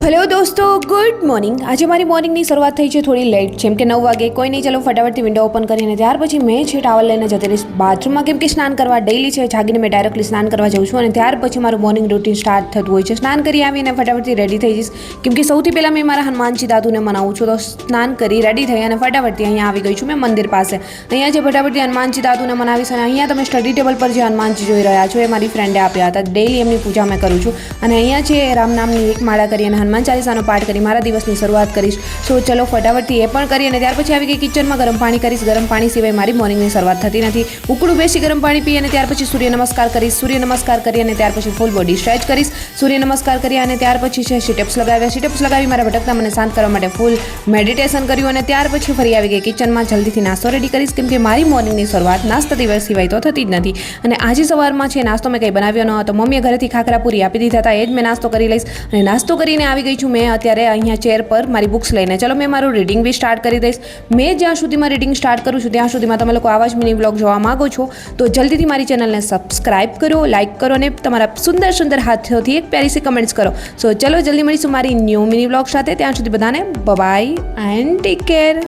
Hello દોસ્તો, good morning. આજે મારી મોર્નિંગની શરૂઆત થઈ છે થોડી લેટ, જેમ કે 9 વાગે. કોઈ નહીં, ચલો ફટાફટથી વિન્ડો ઓપન કરીને ત્યાર પછી મેં છે ટાવલ લઈને જતી રહીશ બાથરૂમમાં, કેમ કે સ્નાન કરવા ડેલી છે. જાગીને મેં ડાયરેક્ટલી સ્નાન કરવા જાઉં છું અને ત્યાર પછી મારું મોર્નિંગ રૂટીન સ્ટાર્ટ થતું હોય છે. સ્નાન કરી આવીને ફટાફટથી રેડી થઈ જઈશ, કેમ કે સૌથી પહેલાં મેં મારા હનુમાનજી દાદુને મનાવું છું. તો સ્નાન કરી રેડી થઈ અને ફટાફટથી અહીંયા આવી ગઈ છું મેં મંદિર પાસે. અહીંયા જે ફટાફટથી હનુમાનજી દાદુને મનાવીશ અને અહીંયા તમે સ્ટડી ટેબલ પર જે હનુમાનજી જોઈ રહ્યા છો એ મારી ફ્રેન્ડે આપ્યા હતા. ડેલી એમની પૂજા મેં કરું છું અને અહીંયા છે રામ નામની એક માળા કરી અને હનુમાન ચાલીસાનો પાઠ કરી મારા દિવસની શરૂઆત કરીશ. સો ચલો ફટાફટથી એ પણ કરી અને ત્યાર પછી આવી ગઈ કિચનમાં. ગરમ પાણી કરીશ. ગરમ પાણી સિવાય મારી મોર્નિંગની શરૂઆત થતી નથી. ઉકળું બેસી ગરમ પાણી પી અને ત્યાર પછી સૂર્ય નમસ્કાર કરીશ. સૂર્ય નમસ્કાર કરી અને ત્યાર પછી ફૂલ બોડી સ્ટ્રેચ કરીશ. સૂર્ય નમસ્કાર કરી અને ત્યાર પછી છે સિટેપ્સ લગાવ્યા. સિટેપ્સ લગાવી મારા ભટકતા મને શાંત કરવા માટે ફૂલ મેડિટેશન કર્યું અને ત્યાર પછી ફરી આવી ગઈ કિચનમાં. જલ્દીથી નાસ્તો રેડી કરીશ, કેમ કે મારી મોર્નિંગની શરૂઆત નાસ્તા દિવસ સિવાય તો થતી જ નથી. અને આજે સવારમાં છે નાસ્તો મેં કંઈ બનાવ્યો ન હતો. મમ્મીએ ઘરેથી ખાખરા પૂરી આપી દીધા હતા, એ જ મેં નાસ્તો કરી લઈશ. અને નાસ્તો કરીને આવી ગઈ છું મેં અત્યારે અહીંયા ચેર પર મારી બુક્સ લઈને. ચલો મેં મારું રીડિંગ બી સ્ટાર્ટ કરી દઈશ. મેં જ્યાં સુધીમાં રીડિંગ સ્ટાર્ટ કરું છું ત્યાં સુધીમાં તમે લોકો આવા જ મિની વ્લોગ જોવા માગો છો તો જલ્દીથી મારી ચેનલને સબસ્ક્રાઇબ કરો, લાઇક કરો અને તમારા સુંદર સુંદર હાથોથી એક પ્યારી સી કમેન્ટ્સ કરો. સો ચલો જલ્દી મળીશું મારી ન્યૂ મિની વ્લોગ સાથે. ત્યાં સુધી બધાને બાય એન્ડ ટેક કેર.